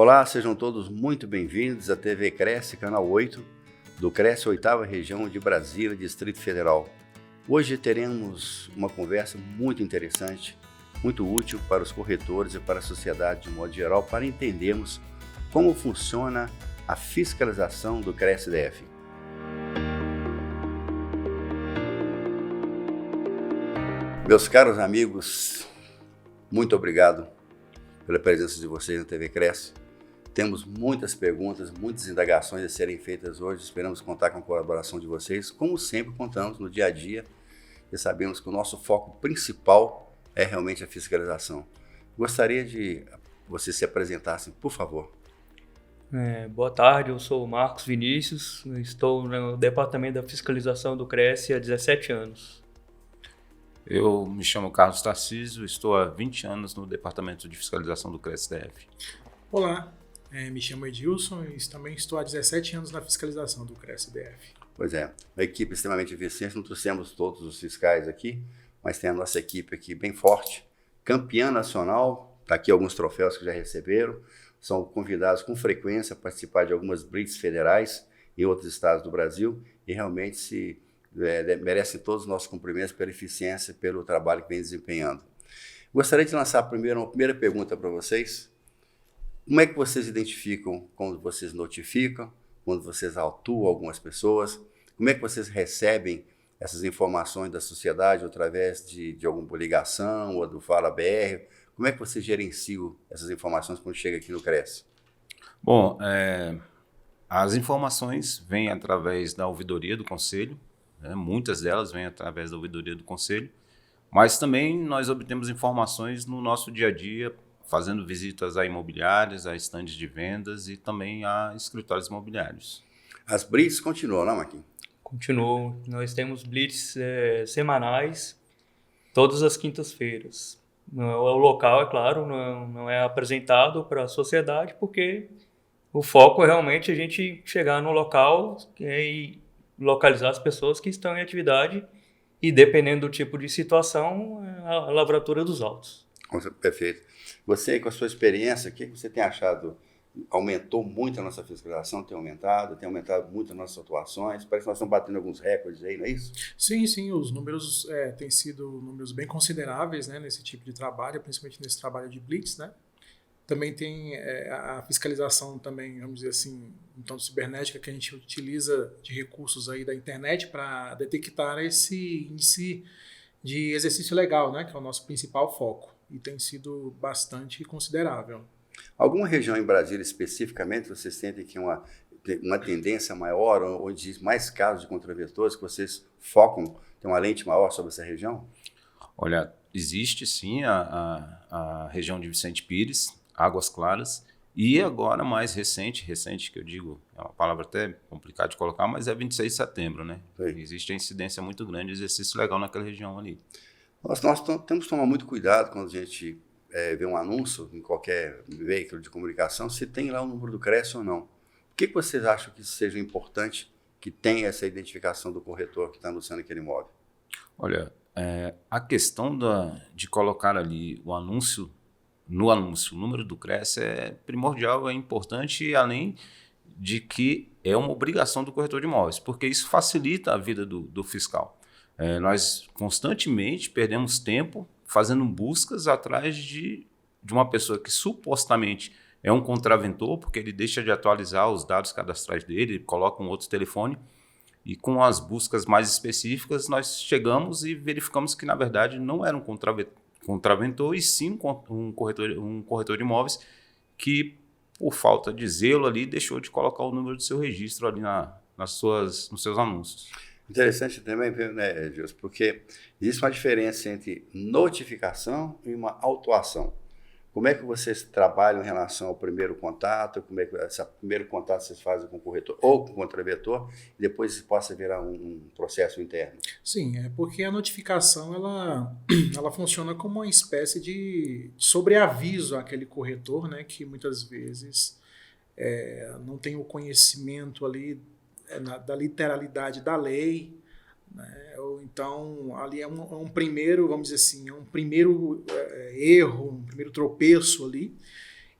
Olá, sejam todos muito bem-vindos à TV Cresce, canal 8, do Cresce 8ª Região de Brasília, Distrito Federal. Hoje teremos uma conversa muito interessante, muito útil para os corretores e para a sociedade de modo geral, para entendermos como funciona a fiscalização do Cresce-DF. Meus caros amigos, muito obrigado pela presença de vocês na TV Cresce. Temos muitas perguntas, muitas indagações a serem feitas hoje. Esperamos contar com a colaboração de vocês. Como sempre, contamos no dia a dia e sabemos que o nosso foco principal é realmente a fiscalização. Gostaria de vocês se apresentassem, por favor. Boa tarde, eu sou o Marcos Vinícius, estou no Departamento da Fiscalização do Cresce há 17 anos. Eu me chamo Carlos Tarcísio, estou há 20 anos no Departamento de Fiscalização do Cresce-DF. Olá, me chamo Edilson e também estou há 17 anos na fiscalização do Cresce-DF. Pois é, uma equipe extremamente eficiente, não trouxemos todos os fiscais aqui, mas tem a nossa equipe aqui bem forte, campeã nacional, está aqui alguns troféus que já receberam, são convidados com frequência a participar de algumas blitz federais em outros estados do Brasil e realmente merecem todos os nossos cumprimentos pela eficiência, pelo trabalho que vem desempenhando. Gostaria de lançar uma primeira pergunta para vocês. Como é que vocês identificam quando vocês notificam, quando vocês autuam algumas pessoas? Como é que vocês recebem essas informações da sociedade através de alguma ligação ou do Fala BR? Como é que vocês gerenciam essas informações quando chega aqui no Cresce? Bom, as informações vêm através da ouvidoria do Conselho, muitas delas vêm através da ouvidoria do Conselho, mas também nós obtemos informações no nosso dia a dia, fazendo visitas a imobiliárias, a estandes de vendas e também a escritórios imobiliários. As blitz continuam, não, Marquinhos? Continuo. Nós temos blitz semanais, todas as quintas-feiras. O local, é claro, não é apresentado para a sociedade, porque o foco é realmente a gente chegar no local e localizar as pessoas que estão em atividade e, dependendo do tipo de situação, a lavratura dos autos. Perfeito. Você, com a sua experiência, o que você tem achado? Aumentou muito a nossa fiscalização? Tem aumentado muito as nossas atuações? Parece que nós estamos batendo alguns recordes aí, não é isso? Sim, os números têm sido números bem consideráveis, né, nesse tipo de trabalho, principalmente nesse trabalho de blitz, né? Também tem a fiscalização também, vamos dizer assim, então cibernética, que a gente utiliza de recursos aí da internet para detectar esse índice de exercício legal, né, que é o nosso principal foco, e tem sido bastante considerável. Alguma região em Brasília especificamente vocês sentem que uma tendência maior, onde existe mais casos de contraventores, que vocês focam, tem uma lente maior sobre essa região? Olha, existe sim a região de Vicente Pires, Águas Claras, e agora mais recente que eu digo, é uma palavra até complicada de colocar, mas é 26 de setembro, né? Sim. Existe a incidência muito grande de exercício legal naquela região ali. Nós temos que tomar muito cuidado quando a gente vê um anúncio em qualquer veículo de comunicação, se tem lá o número do Cresce ou não. Por que vocês acham que isso seja importante, que tenha essa identificação do corretor que está anunciando aquele imóvel? Olha, a questão de colocar ali o anúncio, o número do Cresce é primordial, é importante, além de que é uma obrigação do corretor de imóveis, porque isso facilita a vida do fiscal. Nós constantemente perdemos tempo fazendo buscas atrás de uma pessoa que supostamente é um contraventor, porque ele deixa de atualizar os dados cadastrais dele, coloca um outro telefone, e com as buscas mais específicas nós chegamos e verificamos que na verdade não era um contraventor e sim um corretor de imóveis que, por falta de zelo ali, deixou de colocar o número do seu registro ali nos seus anúncios. Interessante também, né, Gilson, porque existe uma diferença entre notificação e uma autuação. Como é que vocês trabalham em relação ao primeiro contato? Como é que esse primeiro contato vocês fazem com o corretor ou com o contraventor e depois isso possa virar um processo interno? Sim, porque a notificação ela funciona como uma espécie de sobreaviso àquele corretor, né, que muitas vezes não tem o conhecimento ali da literalidade da lei, né? Ou então ali é um primeiro, vamos dizer assim, é um primeiro erro, um primeiro tropeço ali,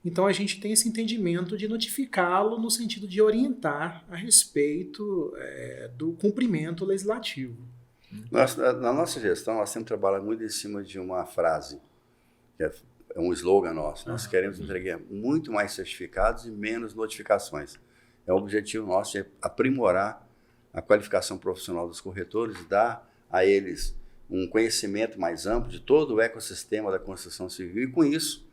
Então a gente tem esse entendimento de notificá-lo no sentido de orientar a respeito do cumprimento legislativo. Na nossa gestão, nós sempre trabalhamos muito em cima de uma frase, que é um slogan nosso. Nós queremos entregar muito mais certificados e menos notificações. O objetivo nosso é aprimorar a qualificação profissional dos corretores, dar a eles um conhecimento mais amplo de todo o ecossistema da construção civil e, com isso,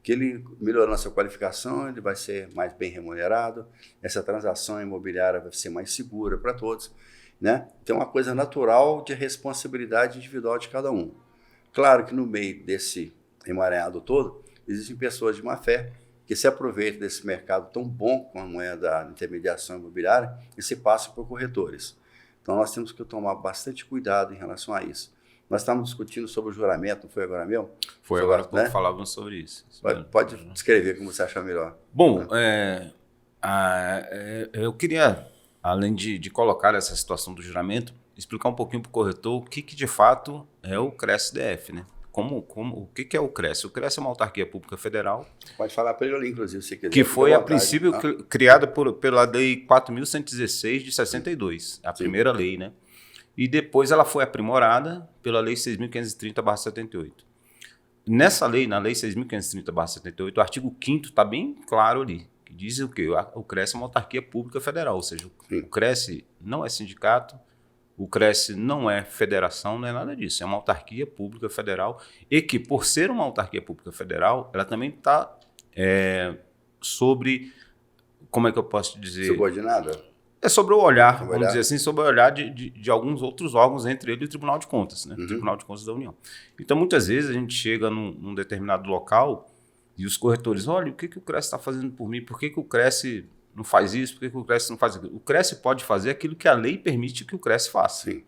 que ele, melhorando a sua qualificação, ele vai ser mais bem remunerado, essa transação imobiliária vai ser mais segura para todos, né? Então, é uma coisa natural de responsabilidade individual de cada um. Claro que no meio desse emaranhado todo, existem pessoas de má fé que se aproveitam desse mercado tão bom como é da intermediação imobiliária e se passam por corretores. Então, nós temos que tomar bastante cuidado em relação a isso. Nós estávamos discutindo sobre o juramento, não foi agora mesmo? Foi agora que falávamos sobre isso. Pode descrever como você achar melhor. Bom, eu queria, além de colocar essa situação do juramento, explicar um pouquinho para o corretor o que de fato é o CRESS-DF, né? O que é o CRESS? O CRESS é uma autarquia pública federal. Pode falar para ele ali, inclusive, se quiser. Que foi, a princípio, criada pela Lei 4.116 de 62, a primeira lei, né? E depois ela foi aprimorada pela Lei 6.530/78. Nessa lei, na Lei 6.530/78, o artigo 5º está bem claro ali, que diz o quê? O CRESS é uma autarquia pública federal, ou seja, o CRESS não é sindicato, o CRESS não é federação, não é nada disso. É uma autarquia pública federal e que, por ser uma autarquia pública federal, ela também está sobre, como é que eu posso dizer? Subordinada? É sobre o olhar, vamos dizer assim, sobre o olhar de alguns outros órgãos, entre eles o Tribunal de Contas, né? O Tribunal de Contas da União. Então, muitas vezes a gente chega num determinado local e os corretores, olha, o que o CRESS está fazendo por mim? Por que o CRESS não faz isso? Por que o CRESS não faz aquilo? O CRESS pode fazer aquilo que a lei permite que o CRESS faça. Sim.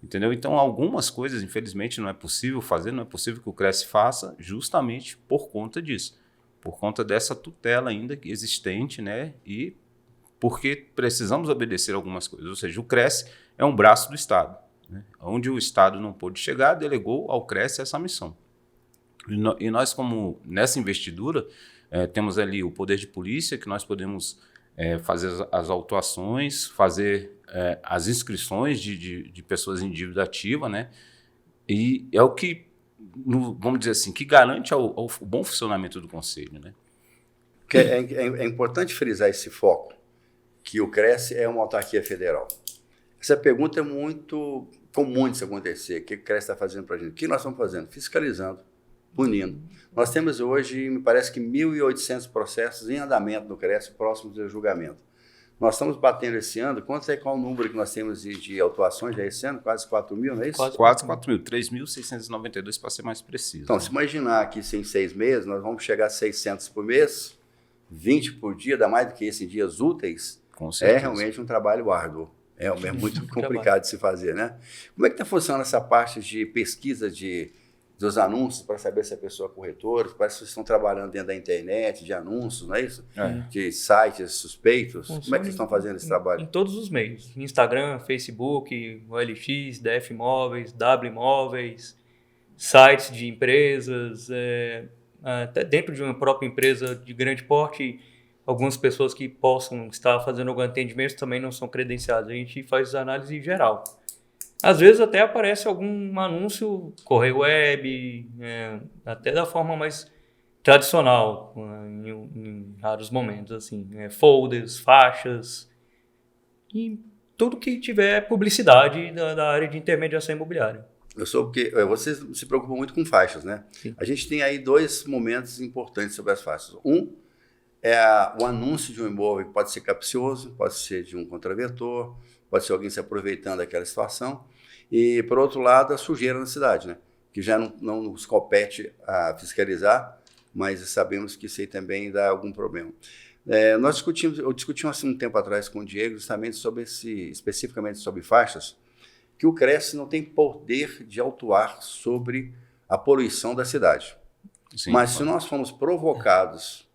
Entendeu? Então, algumas coisas, infelizmente, não é possível fazer, não é possível que o CRESS faça justamente por conta disso. Por conta dessa tutela ainda existente, né? E porque precisamos obedecer algumas coisas. Ou seja, o CRESS é um braço do Estado, né? Onde o Estado não pôde chegar, delegou ao CRESS essa missão. E nós, como nessa investidura, temos ali o poder de polícia, que nós podemos fazer as autuações, fazer as inscrições de pessoas em dívida ativa, né? E é o que, vamos dizer assim, que garante o bom funcionamento do Conselho, né? É importante frisar esse foco, que o CRESS é uma autarquia federal. Essa pergunta é muito comum de se acontecer. O que o CRESS está fazendo para a gente? O que nós estamos fazendo? Fiscalizando, punindo. Nós temos hoje, me parece que 1.800 processos em andamento no CRESS próximos do julgamento. Nós estamos batendo esse ano, qual o número que nós temos de autuações já esse ano? Quase 4.000, não é isso? Quase 4.000, 3.692 para ser mais preciso. Então, se imaginar que em 6 meses nós vamos chegar a 600 por mês, 20 por dia, dá mais do que isso em dias úteis, é realmente um trabalho árduo. É muito complicado de se fazer, né? Como é que está funcionando essa parte de pesquisa dos anúncios para saber se a pessoa é corretora? Parece que vocês estão trabalhando dentro da internet, de anúncios, não é isso? De sites suspeitos. Como é que vocês estão fazendo esse trabalho? Em todos os meios. Instagram, Facebook, OLX, DF Imóveis, W Imóveis, sites de empresas, até dentro de uma própria empresa de grande porte, algumas pessoas que possam estar fazendo algum atendimento também não são credenciadas. A gente faz análise geral. Às vezes até aparece algum anúncio, correio web, até da forma mais tradicional, em raros momentos, assim, folders, faixas, e tudo que tiver publicidade da área de intermediação imobiliária. Vocês se preocupam muito com faixas, né? Sim. A gente tem aí 2 momentos importantes sobre as faixas. Um é o anúncio de um imóvel que pode ser capcioso, pode ser de um contraventor, pode ser alguém se aproveitando daquela situação. E, por outro lado, a sujeira na cidade, né? Que já não nos compete a fiscalizar, mas sabemos que isso aí também dá algum problema. Eu discuti assim, um tempo atrás com o Diego justamente especificamente sobre faixas, que o CRESS não tem poder de autuar sobre a poluição da cidade. Sim, mas se nós formos provocados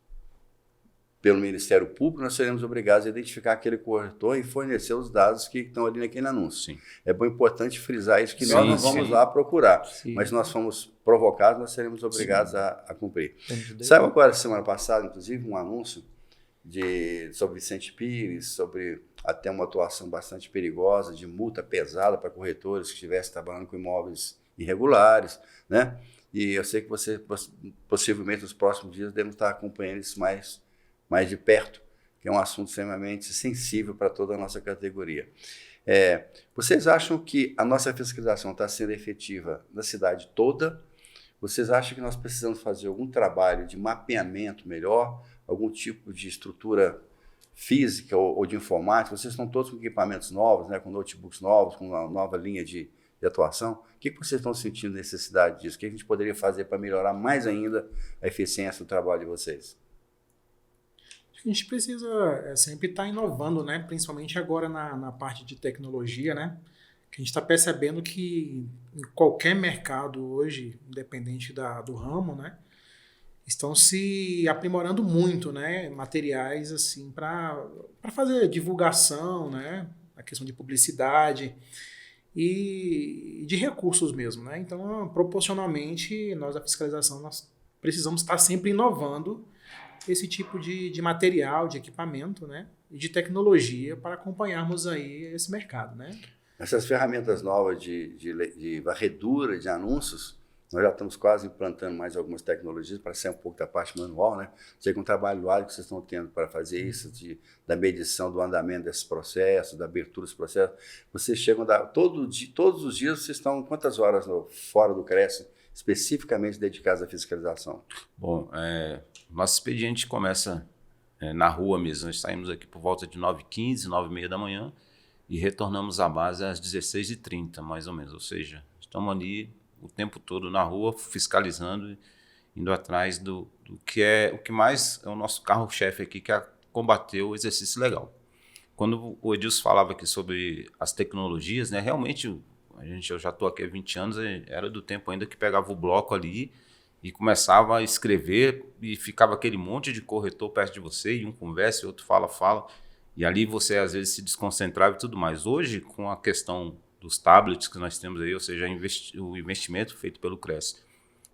pelo Ministério Público, nós seremos obrigados a identificar aquele corretor e fornecer os dados que estão ali naquele anúncio. Sim. É bom importante frisar isso, que Sim, nós não vamos sim. lá procurar, Sim. mas nós fomos provocados, nós seremos obrigados a cumprir. Entendi. Saiu agora, semana passada, inclusive, um anúncio sobre Vicente Pires, sobre até uma atuação bastante perigosa, de multa pesada para corretores que estivessem trabalhando com imóveis irregulares, né? E eu sei que você, possivelmente, nos próximos dias, devemos estar acompanhando isso mais de perto, que é um assunto extremamente sensível para toda a nossa categoria. Vocês acham que a nossa fiscalização está sendo efetiva na cidade toda? Vocês acham que nós precisamos fazer algum trabalho de mapeamento melhor, algum tipo de estrutura física ou de informática? Vocês estão todos com equipamentos novos, né, com notebooks novos, com uma nova linha de atuação. O que vocês estão sentindo necessidade disso? O que a gente poderia fazer para melhorar mais ainda a eficiência do trabalho de vocês? A gente precisa sempre estar inovando, né? Principalmente agora na parte de tecnologia, né? Que a gente está percebendo que em qualquer mercado hoje, independente do ramo, né? Estão se aprimorando muito, né? Materiais assim para fazer divulgação, né? A questão de publicidade e de recursos mesmo, né? Então, proporcionalmente, nós da fiscalização nós precisamos estar sempre inovando esse tipo de material, de equipamento, né? E de tecnologia para acompanharmos aí esse mercado, né? Essas ferramentas novas de varredura de anúncios, nós já estamos quase implantando mais algumas tecnologias para ser um pouco da parte manual, né? Sei que um trabalho árido que vocês estão tendo para fazer isso, da medição do andamento desses processos, da abertura dos processos. Vocês chegam todos os dias, vocês estão quantas horas fora do CRES, especificamente dedicados à fiscalização? Bom, nosso expediente começa na rua mesmo. Nós saímos aqui por volta de 9h15, 9h30 da manhã e retornamos à base às 16h30, mais ou menos. Ou seja, estamos ali o tempo todo na rua, fiscalizando, indo atrás do que o que mais é o nosso carro-chefe aqui, que é combater o exercício legal. Quando o Edilson falava aqui sobre as tecnologias, né, realmente eu já estou aqui há 20 anos, era do tempo ainda que pegava o bloco ali e começava a escrever e ficava aquele monte de corretor perto de você, e um conversa e outro fala, e ali você às vezes se desconcentrava e tudo mais. Hoje, com a questão dos tablets que nós temos aí, ou seja, o investimento feito pelo CRES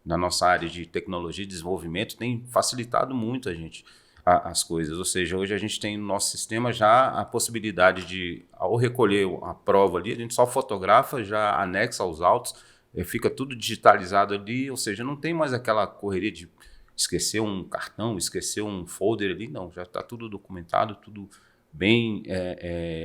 na nossa área de tecnologia e desenvolvimento tem facilitado muito a gente as coisas. Ou seja, hoje a gente tem no nosso sistema já a possibilidade de, ao recolher a prova ali, a gente só fotografa, já anexa aos autos, fica tudo digitalizado ali, ou seja, não tem mais aquela correria de esquecer um cartão, esquecer um folder ali, não, já está tudo documentado, tudo bem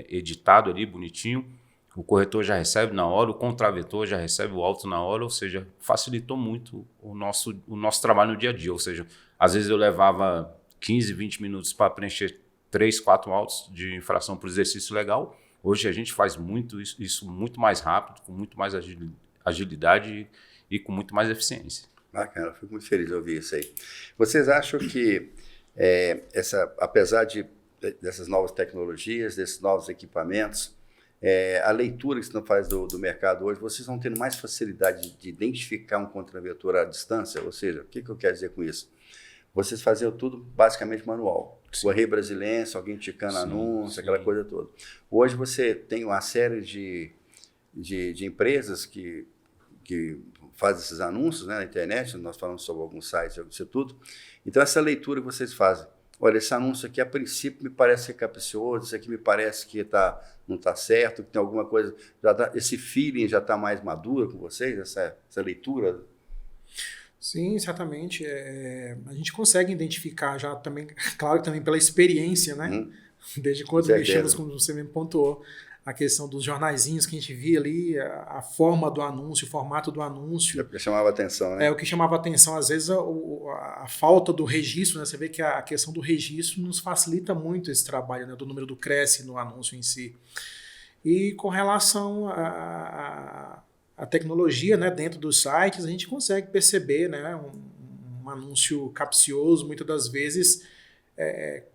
editado ali, bonitinho. O corretor já recebe na hora, o contraventor já recebe o auto na hora, ou seja, facilitou muito o nosso trabalho no dia a dia. Ou seja, às vezes eu levava 15, 20 minutos para preencher 3, 4 autos de infração por exercício legal. Hoje a gente faz isso muito mais rápido, com muito mais agilidade e com muito mais eficiência. Bacana, fico muito feliz de ouvir isso aí. Vocês acham que, apesar dessas novas tecnologias, desses novos equipamentos, a leitura que você faz do mercado hoje, vocês estão tendo mais facilidade de identificar um contraventor à distância? Ou seja, o que eu quero dizer com isso? Vocês faziam tudo basicamente manual. Correio Brasiliense, alguém ticando anúncio, aquela coisa toda. Hoje você tem uma série de empresas que fazem esses anúncios, né, na internet, nós falamos sobre alguns sites, isso tudo. Então, essa leitura que vocês fazem, olha, esse anúncio aqui, a princípio, me parece ser capcioso, isso aqui me parece que não está certo, que tem alguma coisa, esse feeling já está mais maduro com vocês, essa leitura? Sim, certamente. A gente consegue identificar já também, claro, também pela experiência, né? Desde quando mexemos, como você mesmo pontuou, a questão dos jornaizinhos que a gente via ali, a forma do anúncio, o formato do anúncio. É o que chamava atenção, né? O que chamava atenção, às vezes, a falta do registro, né? Você vê que a questão do registro nos facilita muito esse trabalho, né? Do número do CRES no anúncio em si. E com relação a tecnologia, né, dentro dos sites, a gente consegue perceber, né, um anúncio capcioso, muitas das vezes,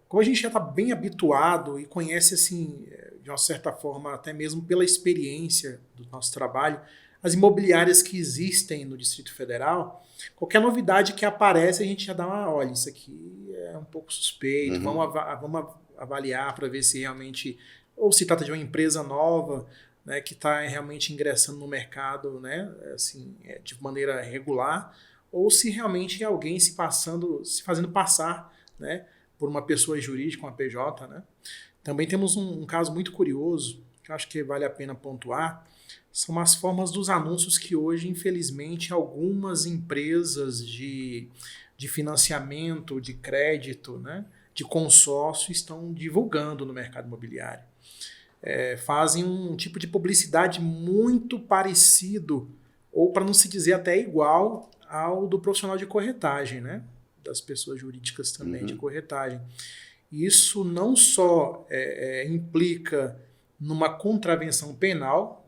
como a gente já está bem habituado e conhece, assim, de uma certa forma, até mesmo pela experiência do nosso trabalho, as imobiliárias que existem no Distrito Federal, qualquer novidade que aparece, a gente já dá olha, isso aqui é um pouco suspeito, vamos avaliar para ver se realmente, ou se trata de uma empresa nova, né, que está realmente ingressando no mercado, né, assim, de maneira regular, ou se realmente é alguém se fazendo passar, né, por uma pessoa jurídica, uma PJ, né. Também temos um caso muito curioso, que eu acho que vale a pena pontuar, são as formas dos anúncios que hoje, infelizmente, algumas empresas de financiamento, de crédito, né, de consórcio estão divulgando no mercado imobiliário. Fazem um tipo de publicidade muito parecido, ou para não se dizer até igual, ao do profissional de corretagem, né, das pessoas jurídicas também de corretagem. Isso não só implica numa contravenção penal,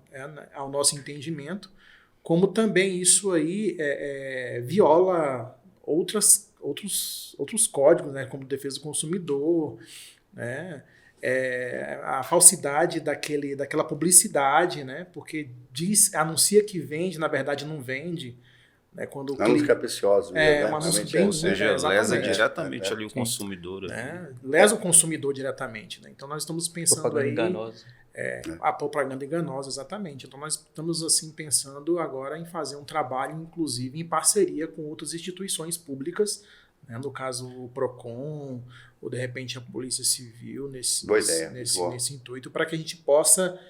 ao nosso entendimento, como também isso aí viola outros códigos, né, como defesa do consumidor, né, a falsidade daquela publicidade, né, porque anuncia que vende, na verdade não vende. Né, quando anúncios capciosos. Um anúncio bem, ou seja, lesa exatamente. diretamente ali o consumidor. Lesa o consumidor diretamente. Né? Então nós estamos pensando propaganda aí... enganosa. A propaganda enganosa, exatamente. Então nós estamos assim pensando agora em fazer um trabalho, inclusive em parceria com outras instituições públicas, né? No caso o PROCON, ou de repente a Polícia Civil, nesse intuito, para que a gente possa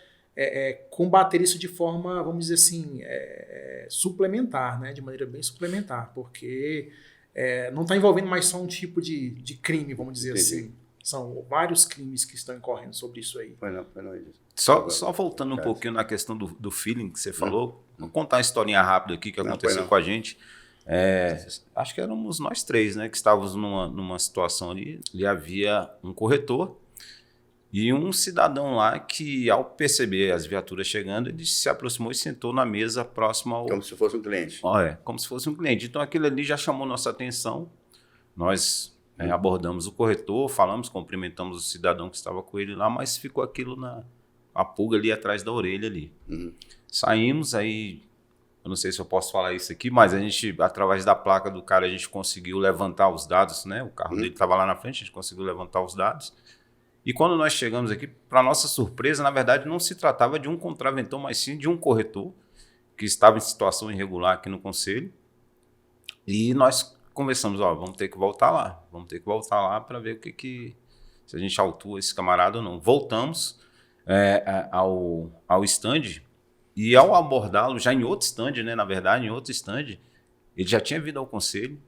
combater isso de forma, vamos dizer assim, suplementar, né? De maneira bem suplementar, porque não está envolvendo mais só um tipo de crime, vamos dizer assim. São vários crimes que estão incorrendo sobre isso aí. Foi não. Só voltando um pouquinho na questão do feeling que você falou, vou contar uma historinha rápida aqui que aconteceu com a gente. Acho que éramos nós três, né, que estávamos numa situação ali havia um corretor e um cidadão lá que, ao perceber as viaturas chegando, ele se aproximou e sentou na mesa próximo ao... Como se fosse um cliente. Como se fosse um cliente. Então aquilo ali já chamou nossa atenção. Nós... abordamos o corretor, cumprimentamos o cidadão que estava com ele lá, mas ficou aquilo a pulga ali atrás da orelha ali. Saímos, aí, eu não sei se eu posso falar isso aqui, mas a gente, através da placa do cara, a gente conseguiu levantar os dados, né? O carro dele estava lá na frente, a gente conseguiu levantar os dados. E quando nós chegamos aqui, para nossa surpresa, na verdade não se tratava de um contraventor, mas sim de um corretor que estava em situação irregular aqui no concelho. E nós conversamos, vamos ter que voltar lá para ver se a gente autua esse camarada ou não. Voltamos ao stand e ao abordá-lo, já em outro stand, né, na verdade, ele já tinha vindo ao conselho,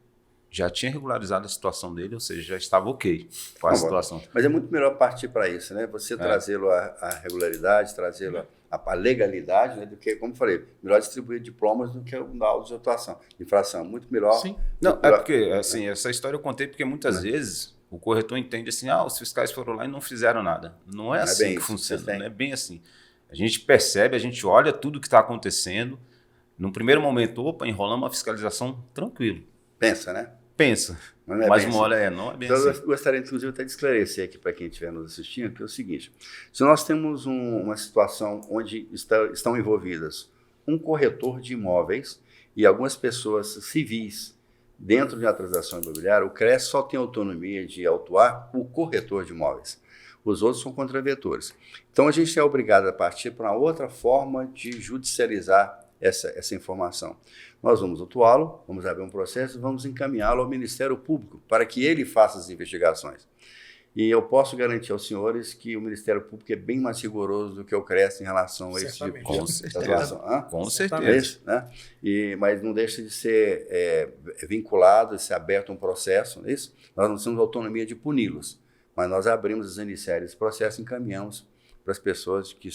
já tinha regularizado a situação dele, ou seja, já estava ok com a situação. Mas é muito melhor partir para isso, né? Você trazê-lo à regularidade, trazê-lo à legalidade, né? Do que, como eu falei, melhor distribuir diplomas do que uma auto de atuação. Infração, muito melhor. Sim. Não, porque, assim, essa história eu contei porque muitas vezes o corretor entende assim, os fiscais foram lá e não fizeram nada. Não é assim que funciona, não é bem assim. A gente percebe, a gente olha tudo que está acontecendo. No primeiro momento, enrolamos a fiscalização tranquilo. Pensa, né? Pensa. Mas uma hora não é bem assim. Eu gostaria, inclusive, até de esclarecer aqui para quem estiver nos assistindo, que é o seguinte: se nós temos uma situação onde estão envolvidas um corretor de imóveis e algumas pessoas civis dentro de uma transação imobiliária, o CRES só tem autonomia de autuar o corretor de imóveis. Os outros são contraventores. Então, a gente é obrigado a partir para uma outra forma de judicializar essa informação. Nós vamos autuá-lo, vamos abrir um processo, vamos encaminhá-lo ao Ministério Público para que ele faça as investigações. E eu posso garantir aos senhores que o Ministério Público é bem mais rigoroso do que o CRES em relação a esse tipo de situação. Com certeza. Né? Mas não deixa de ser vinculado, de ser aberto um processo, não é isso? Nós não temos autonomia de puni-los, mas nós abrimos as iniciais desse processo e encaminhamos para as pessoas que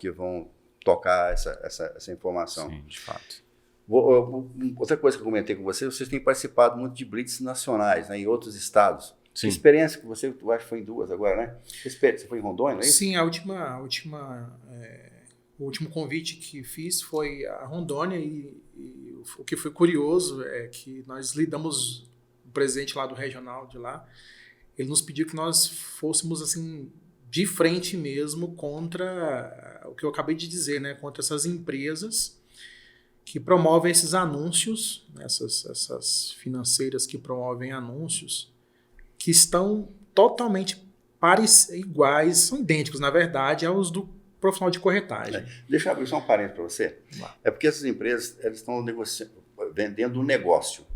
vão tocar essa informação. Sim, de fato. Outra coisa que eu comentei com vocês têm participado muito de blitz nacionais, né, em outros estados. Sim. Experiência que você, eu acho que foi em 2 agora, né? Você foi em Rondônia, não é isso? Sim, o último convite que fiz foi a Rondônia e o que foi curioso é que nós lidamos, o presidente lá do regional de lá, ele nos pediu que nós fôssemos assim de frente mesmo contra o que eu acabei de dizer, né? Contra essas empresas que promovem esses anúncios, essas financeiras que promovem anúncios, que estão totalmente iguais, são idênticos, na verdade, aos do profissional de corretagem. Deixa eu abrir só um parênteses para você. É porque essas empresas elas estão vendendo um negócio,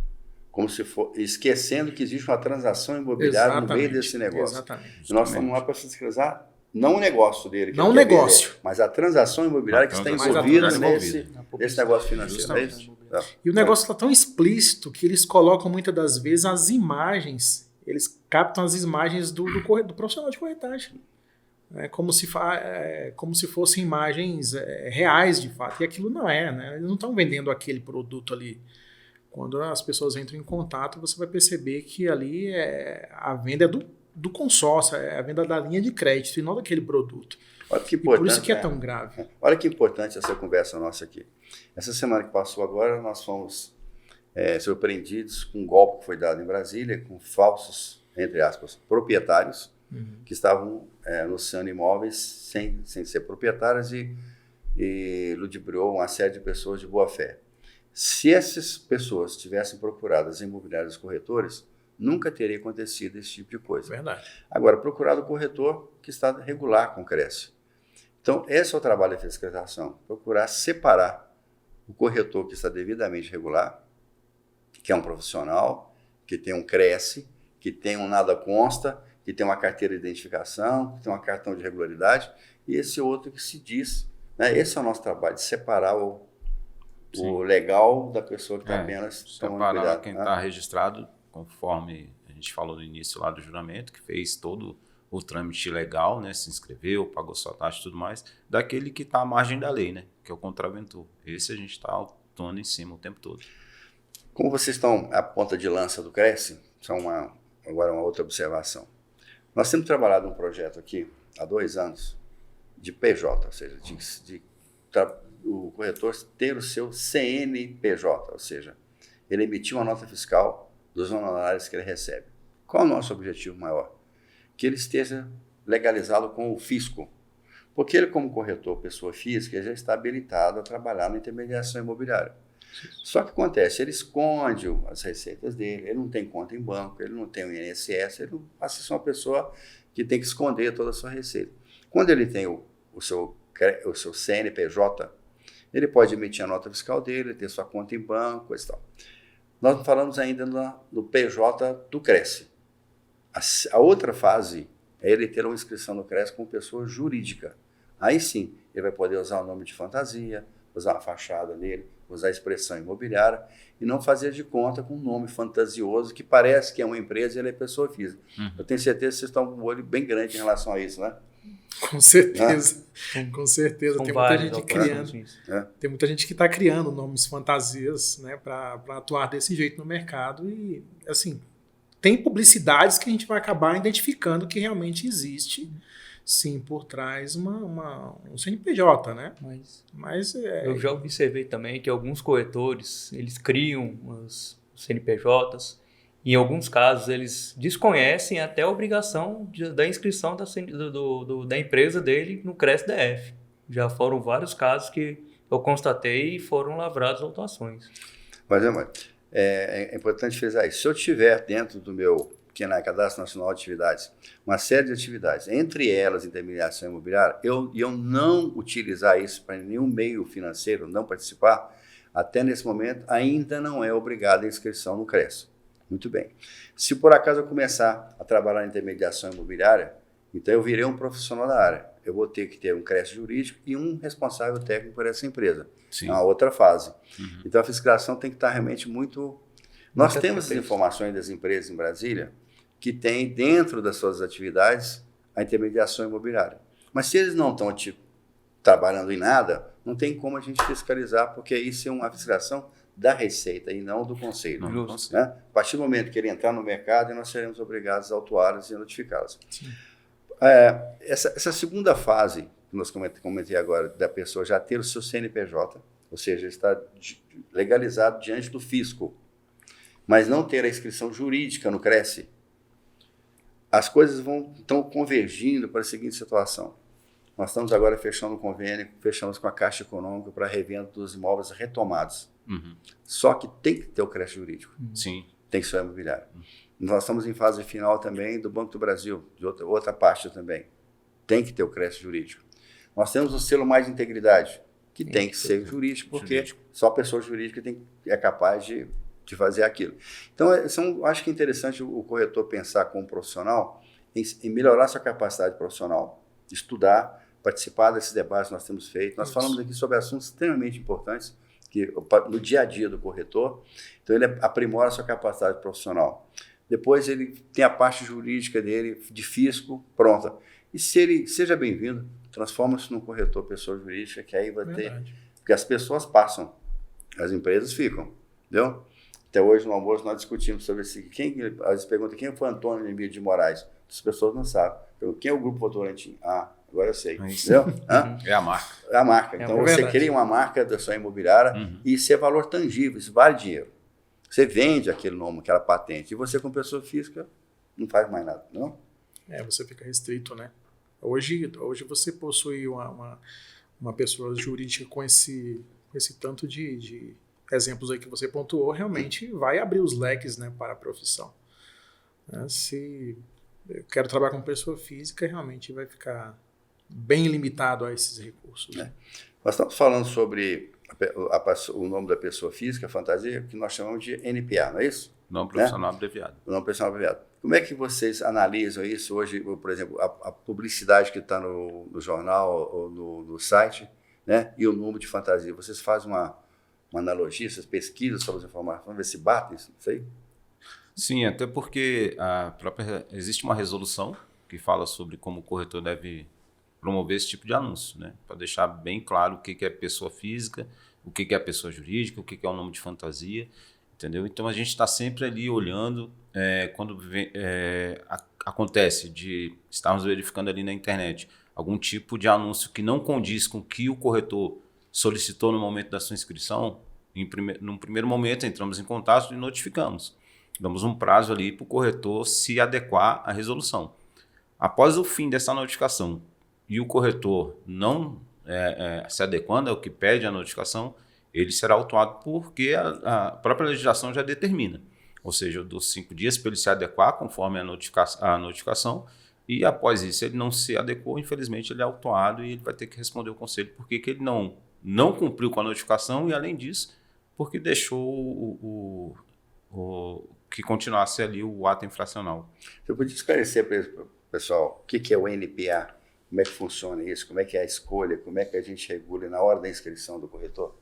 como se for, esquecendo que existe uma transação imobiliária no meio desse negócio. Exatamente. Nós estamos lá para fiscalizar não o negócio dele, não o negócio, vender, mas a transação imobiliária que está envolvida nesse negócio financeiro. É isso? E o negócio está tão explícito que eles colocam muitas das vezes as imagens, eles captam as imagens do profissional de corretagem. Como se fossem imagens reais de fato. E aquilo não é, né? Eles não estão vendendo aquele produto ali. Quando as pessoas entram em contato, você vai perceber que ali a venda é do consórcio, é a venda da linha de crédito e não daquele produto. Olha que importante, e por isso que é tão grave. Olha que importante essa conversa nossa aqui. Essa semana que passou agora, nós fomos surpreendidos com um golpe que foi dado em Brasília, com falsos, entre aspas, proprietários, que estavam anunciando imóveis sem ser proprietários e ludibriou uma série de pessoas de boa fé. Se essas pessoas tivessem procurado as imobiliárias corretores, nunca teria acontecido esse tipo de coisa. Verdade. Agora, procurado o corretor que está regular com o Cresce. Então, esse é o trabalho da fiscalização, procurar separar o corretor que está devidamente regular, que é um profissional, que tem um Cresce, que tem um nada consta, que tem uma carteira de identificação, que tem um cartão de regularidade, e esse outro que se diz, né? Esse é o nosso trabalho, de separar o legal da pessoa que está apenas tomando cuidado. Separar quem está registrado, conforme a gente falou no início lá do juramento, que fez todo o trâmite legal, né? Se inscreveu, pagou sua taxa e tudo mais, daquele que está à margem da lei, né? Que é o contraventor. Esse a gente está atuando em cima o tempo todo. Como vocês estão à ponta de lança do Cresce, agora uma outra observação. Nós temos trabalhado um projeto aqui há 2 anos de PJ, ou seja, o corretor ter o seu CNPJ, ou seja, ele emitiu uma nota fiscal dos honorários que ele recebe. Qual é o nosso objetivo maior? Que ele esteja legalizado com o fisco. Porque ele, como corretor, pessoa física, ele já está habilitado a trabalhar na intermediação imobiliária. Só que acontece, ele esconde as receitas dele, ele não tem conta em banco, ele não tem o INSS, ele não passa a ser uma pessoa que tem que esconder toda a sua receita. Quando ele tem o seu CNPJ, ele pode emitir a nota fiscal dele, ter sua conta em banco, coisa e tal. Nós não falamos ainda no PJ do Cresce. A outra fase é ele ter uma inscrição no Cresce como pessoa jurídica. Aí sim, ele vai poder usar o nome de fantasia, usar a fachada nele, usar a expressão imobiliária e não fazer de conta com um nome fantasioso que parece que é uma empresa e ele é pessoa física. Eu tenho certeza que vocês estão com um olho bem grande em relação a isso, né? Com certeza, com certeza. São Tem muita vários gente criando. Tem muita gente que está criando nomes fantasias, né, para atuar desse jeito no mercado e, assim, tem publicidades que a gente vai acabar identificando que realmente existe, sim, por trás um CNPJ, né? Mas eu já observei também que alguns corretores, eles criam os CNPJs. Em alguns casos, eles desconhecem até a obrigação da inscrição da empresa dele no CRESDF. Já foram vários casos que eu constatei e foram lavradas autuações. Mas, é importante frisar isso. Se eu tiver dentro do meu Cadastro Nacional de Atividades, uma série de atividades, entre elas intermediação imobiliária, eu não utilizar isso para nenhum meio financeiro, não participar, até nesse momento, ainda não é obrigado a inscrição no CRES. Muito bem. Se por acaso eu começar a trabalhar na intermediação imobiliária, então eu virei um profissional da área. Eu vou ter que ter um CRES jurídico e um responsável técnico por essa empresa. Sim. É uma outra fase. Então a fiscalização tem que estar realmente muito... Nós temos as informações das empresas em Brasília que têm dentro das suas atividades a intermediação imobiliária. Mas se eles não estão trabalhando em nada, não tem como a gente fiscalizar, porque isso é uma fiscalização da Receita e não do Conselho. Né? A partir do momento que ele entrar no mercado, nós seremos obrigados a autuá-los e notificá-los. Essa segunda fase, que nós comentei agora, da pessoa já ter o seu CNPJ, ou seja, está legalizado diante do fisco, mas não ter a inscrição jurídica no Cresce, as coisas estão convergindo para a seguinte situação. Nós estamos agora fechando um convênio, fechamos com a Caixa Econômica para a revenda dos imóveis retomados. Só que tem que ter o Cresce jurídico. Sim. Tem que ser imobiliário. Nós estamos em fase final também do Banco do Brasil, de outra parte também. Tem que ter o CRES jurídico. Nós temos o selo Mais Integridade, que tem que ser jurídico, porque só a pessoa jurídica é capaz de fazer aquilo. Então, acho que é interessante o corretor pensar como profissional em melhorar sua capacidade profissional, estudar, participar desses debates que nós temos feito. Nós falamos aqui sobre assuntos extremamente importantes no dia a dia do corretor. Então, ele aprimora a sua capacidade profissional. Depois, ele tem a parte jurídica dele, de fisco, pronta. E se ele seja bem-vindo, transforma-se num corretor pessoa jurídica, que aí vai ter... Porque as pessoas passam, as empresas ficam, entendeu? Até hoje, no almoço, nós discutimos sobre às vezes perguntam quem foi Antônio Emílio de Moraes. As pessoas não sabem. Quem é o Grupo Votorantim? Agora eu sei. Entendeu? É a marca. É a marca. Então, você cria uma marca da sua imobiliária e isso é valor tangível, isso vale dinheiro. Você vende aquele nome, aquela patente, e você, como pessoa física, não faz mais nada, não? Você fica restrito, né? Hoje você possui uma pessoa jurídica com esse tanto de exemplos aí que você pontuou, realmente vai abrir os leques, né, para a profissão. Se eu quero trabalhar com pessoa física, realmente vai ficar bem limitado a esses recursos. Né? Nós estamos falando sobre o nome da pessoa física, fantasia, que nós chamamos de NPA, não é isso? Nome profissional abreviado. O nome profissional abreviado. Como é que vocês analisam isso hoje, por exemplo, a publicidade que está no jornal ou no site, né, e o número de fantasia? Vocês fazem uma analogia, essas pesquisas sobre as informações, vamos ver se batem isso aí? Sim, até porque existe uma resolução que fala sobre como o corretor deve promover esse tipo de anúncio, né? Para deixar bem claro o que é pessoa física, o que é pessoa jurídica, o que é o nome de fantasia, entendeu? Então a gente está sempre ali olhando, quando acontece de estarmos verificando ali na internet algum tipo de anúncio que não condiz com o que o corretor solicitou no momento da sua inscrição, num primeiro momento entramos em contato e notificamos. Damos um prazo ali para o corretor se adequar à resolução. Após o fim dessa notificação e o corretor não se adequando ao que pede a notificação, ele será autuado porque a própria legislação já determina. Ou seja, eu dou 5 dias para ele se adequar conforme a notificação e após isso ele não se adequou, infelizmente ele é autuado e ele vai ter que responder ao conselho porque ele não cumpriu com a notificação e, além disso, porque deixou que continuasse ali o ato infracional. Você podia esclarecer para o pessoal o que é o NPA, como é que funciona isso, como é que é a escolha, como é que a gente regula na hora da inscrição do corretor?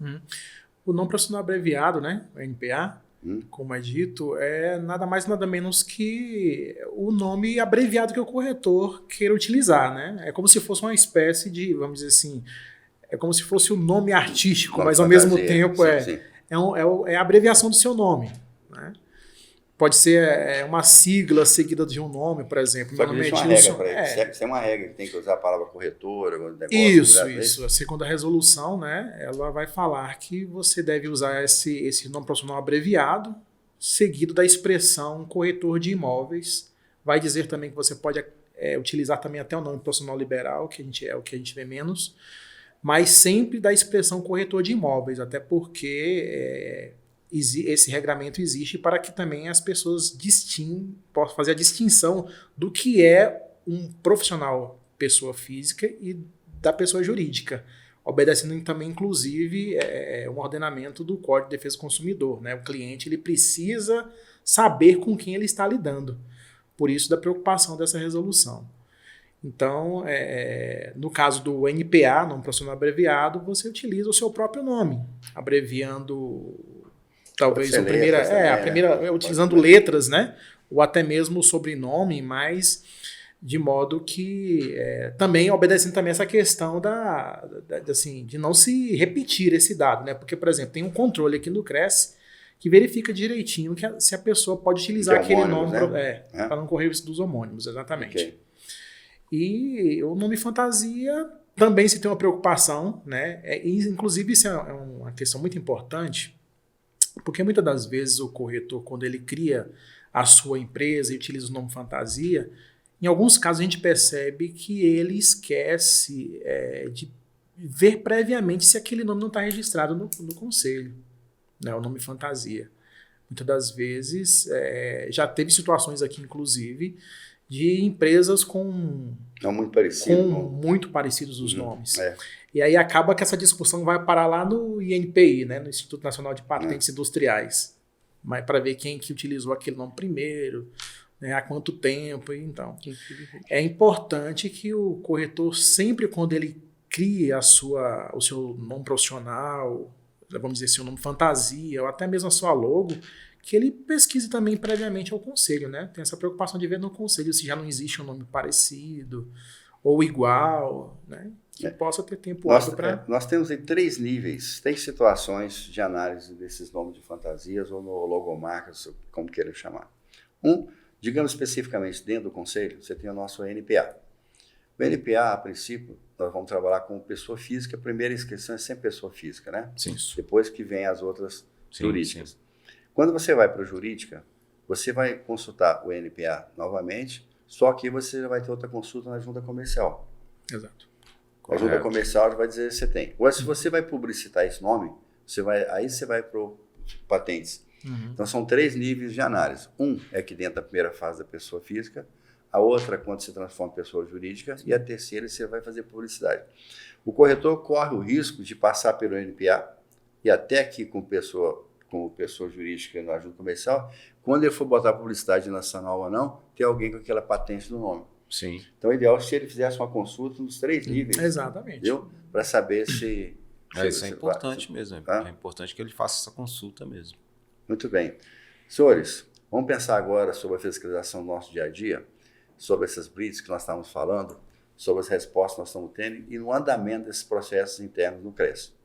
O nome profissional abreviado, né, o NPA, como é dito, é nada mais nada menos que o nome abreviado que o corretor queira utilizar, né? É como se fosse uma espécie de, vamos dizer assim, é como se fosse o nome artístico, mas ao mesmo tempo é a abreviação do seu nome. Né? Pode ser uma sigla seguida de um nome, por exemplo. Só que existe uma regra para ele. Se é uma regra que tem que usar a palavra corretora, Isso. Segundo a resolução, né, ela vai falar que você deve usar esse nome profissional abreviado, seguido da expressão corretor de imóveis. Vai dizer também que você pode utilizar também até o nome profissional liberal, que é o que a gente vê menos, mas sempre da expressão corretor de imóveis, até porque esse regramento existe para que também as pessoas possam fazer a distinção do que é um profissional pessoa física e da pessoa jurídica, obedecendo também, inclusive, um ordenamento do Código de Defesa do Consumidor. Né? O cliente ele precisa saber com quem ele está lidando, por isso da preocupação dessa resolução. Então, no caso do NPA, nome profissional abreviado, você utiliza o seu próprio nome, abreviando talvez a primeira utilizando letras, né? Ou até mesmo o sobrenome, mas de modo que também obedecendo também essa questão de não se repetir esse dado, né? Porque, por exemplo, tem um controle aqui no CRES que verifica direitinho se a pessoa pode utilizar aquele nome, né? Para não correr dos homônimos, exatamente. Okay. E o nome fantasia também se tem uma preocupação, né? Inclusive, isso é uma questão muito importante, porque muitas das vezes o corretor, quando ele cria a sua empresa e utiliza o nome fantasia, em alguns casos a gente percebe que ele esquece de ver previamente se aquele nome não está registrado no conselho, né? O nome fantasia. Muitas das vezes, já teve situações aqui, inclusive, de empresas com Não muito parecido. muito parecidos os nomes. É. E aí acaba que essa discussão vai parar lá no INPI, né, no Instituto Nacional de Patentes Industriais, mas para ver quem que utilizou aquele nome primeiro, né, há quanto tempo. Então, é importante que o corretor, sempre quando ele cria o seu nome profissional, vamos dizer assim, o nome fantasia, ou até mesmo a sua logo, que ele pesquise também previamente ao conselho, né? Tem essa preocupação de ver no conselho se já não existe um nome parecido ou igual, né? Que possa ter tempo hábil para... Nós temos aí 3 níveis, 3 situações de análise desses nomes de fantasias ou no logomarcas, como queiram chamar. Digamos especificamente dentro do conselho, você tem o nosso NPA. O NPA, a princípio, nós vamos trabalhar com pessoa física. A primeira inscrição é sempre pessoa física, né? Sim. Depois que vem as outras jurídicas. Sim. Quando você vai para a jurídica, você vai consultar o NPA novamente, só que você vai ter outra consulta na junta comercial. Exato. A junta comercial vai dizer que você tem. Ou se você vai publicitar esse nome, você vai para o patentes. Então, são 3 níveis de análise. É que dentro da primeira fase da pessoa física, a outra quando se transforma em pessoa jurídica, e a terceira você vai fazer publicidade. O corretor corre o risco de passar pelo NPA e até aqui com pessoa jurídica na junta comercial, quando ele for botar publicidade nacional ou não, ter alguém com aquela patente do nome. Sim. Então, o ideal é se ele fizesse uma consulta nos 3 níveis. Exatamente. Para saber se... Isso é importante mesmo. Tá? É importante que ele faça essa consulta mesmo. Muito bem. Senhores, vamos pensar agora sobre a fiscalização do nosso dia a dia, sobre essas blitz que nós estávamos falando, sobre as respostas que nós estamos tendo e no andamento desses processos internos no CRES.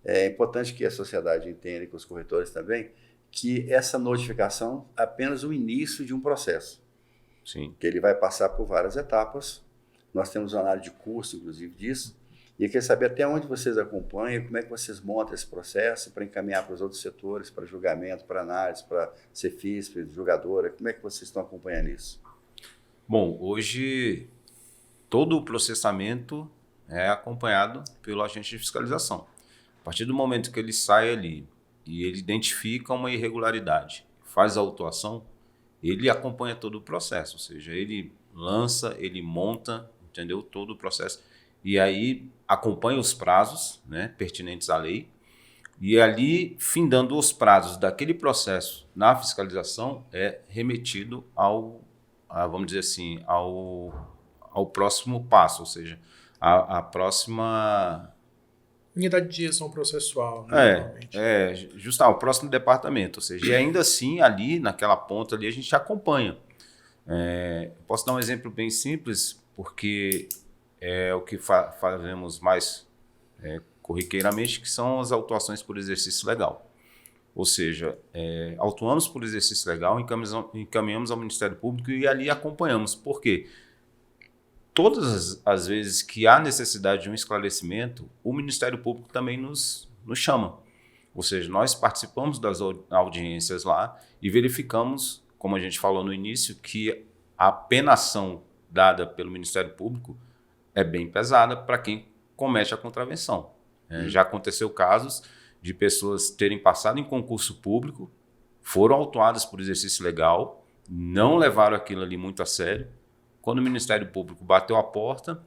É importante que a sociedade entenda, e com os corretores também, que essa notificação é apenas o início de um processo. Sim. Que ele vai passar por várias etapas. Nós temos uma análise de custo, inclusive, disso. E eu queria saber até onde vocês acompanham, como é que vocês montam esse processo para encaminhar para os outros setores, para julgamento, para análise, para CFISP, julgadora. Como é que vocês estão acompanhando isso? Bom, hoje todo o processamento é acompanhado pelo agente de fiscalização. A partir do momento que ele sai ali e ele identifica uma irregularidade, faz a autuação, ele acompanha todo o processo, ou seja, ele lança, ele monta, entendeu, todo o processo, e aí acompanha os prazos, né, pertinentes à lei, e ali, findando os prazos daquele processo na fiscalização, é remetido vamos dizer assim, ao próximo passo, ou seja, a próxima... Unidade de gestão processual, né? O próximo departamento, ou seja, e ainda assim, ali, naquela ponta ali, a gente acompanha. Posso dar um exemplo bem simples, porque é o que fazemos mais corriqueiramente, que são as autuações por exercício legal. Ou seja, autuamos por exercício legal, encaminhamos ao Ministério Público e ali acompanhamos. Por quê? Todas as vezes que há necessidade de um esclarecimento, o Ministério Público também nos chama. Ou seja, nós participamos das audiências lá e verificamos, como a gente falou no início, que a penação dada pelo Ministério Público é bem pesada para quem comete a contravenção. Já aconteceu casos de pessoas terem passado em concurso público, foram autuadas por exercício legal, não levaram aquilo ali muito a sério. Quando o Ministério Público bateu a porta,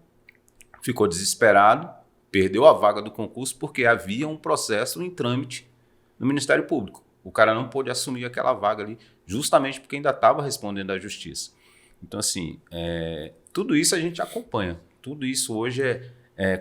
ficou desesperado, perdeu a vaga do concurso porque havia um processo em trâmite no Ministério Público. O cara não pôde assumir aquela vaga ali, justamente porque ainda estava respondendo à Justiça. Então, assim, tudo isso a gente acompanha. Tudo isso hoje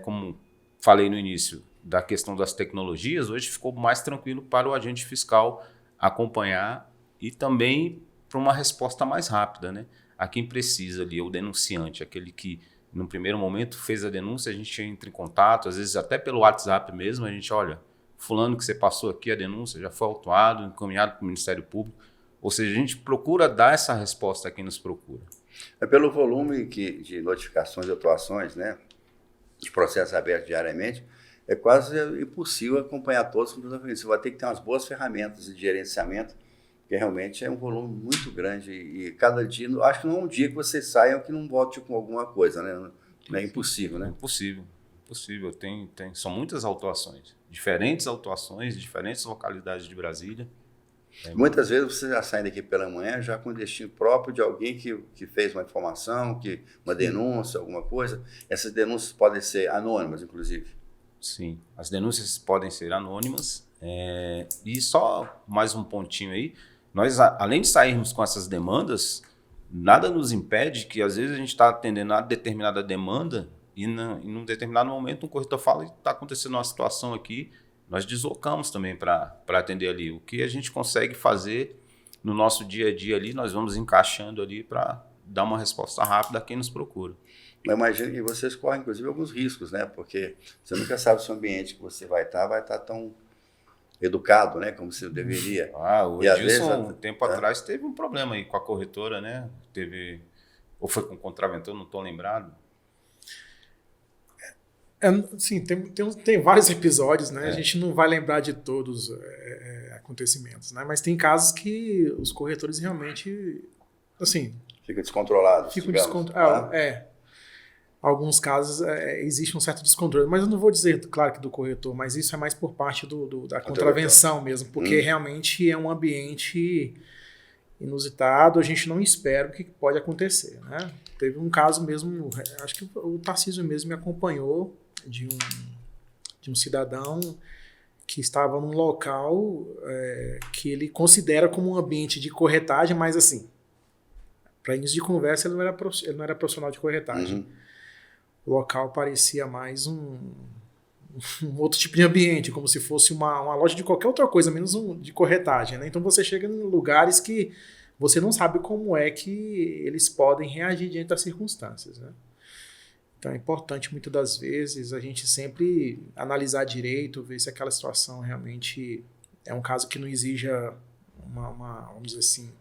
como falei no início, da questão das tecnologias, hoje ficou mais tranquilo para o agente fiscal acompanhar e também para uma resposta mais rápida, né? A quem precisa ali, o denunciante, aquele que no primeiro momento fez a denúncia, a gente entra em contato, às vezes até pelo WhatsApp mesmo, a gente, olha, fulano que você passou aqui a denúncia, já foi autuado, encaminhado para o Ministério Público, ou seja, a gente procura dar essa resposta a quem nos procura. É pelo volume de notificações e atuações, né, de processos abertos diariamente, é quase impossível acompanhar todos. Você vai ter que ter umas boas ferramentas de gerenciamento, porque realmente é um volume muito grande e cada dia, acho que não é um dia que você saia que não volte com alguma coisa, né? Não é impossível, né? Impossível. São muitas autuações, diferentes localidades de Brasília. Muitas vezes você já sai daqui pela manhã já com o destino próprio de alguém que fez uma informação, uma denúncia, alguma coisa. Essas denúncias podem ser anônimas, inclusive. Sim, as denúncias podem ser anônimas. E só mais um pontinho aí, nós, além de sairmos com essas demandas, nada nos impede que às vezes a gente está atendendo a determinada demanda e num determinado momento um corretor fala que está acontecendo uma situação aqui, nós deslocamos também para atender ali. O que a gente consegue fazer no nosso dia a dia ali, nós vamos encaixando ali para dar uma resposta rápida a quem nos procura. Mas imagino que vocês correm, inclusive, alguns riscos, né? Porque você nunca sabe se o ambiente que você vai estar tão educado, né? Como se deveria. O Edilson, um tempo atrás, teve um problema aí com a corretora, né? Ou foi com o contraventor, não estou lembrado. Sim, tem vários episódios, né? A gente não vai lembrar de todos os acontecimentos, né? Mas tem casos que os corretores realmente, assim... Ficam descontrolados, Alguns casos existe um certo descontrole, mas eu não vou dizer, claro, que do corretor, mas isso é mais por parte da contravenção mesmo, porque realmente é um ambiente inusitado, a gente não espera o que pode acontecer, né? Teve um caso mesmo, acho que o Tarcísio mesmo me acompanhou, de um cidadão que estava num local que ele considera como um ambiente de corretagem, mas assim, para início de conversa ele não era profissional de corretagem. O local parecia mais um outro tipo de ambiente, como se fosse uma loja de qualquer outra coisa, menos de corretagem, né? Então você chega em lugares que você não sabe como é que eles podem reagir diante das circunstâncias, né? Então é importante, muitas das vezes, a gente sempre analisar direito, ver se aquela situação realmente é um caso que não exija vamos dizer assim,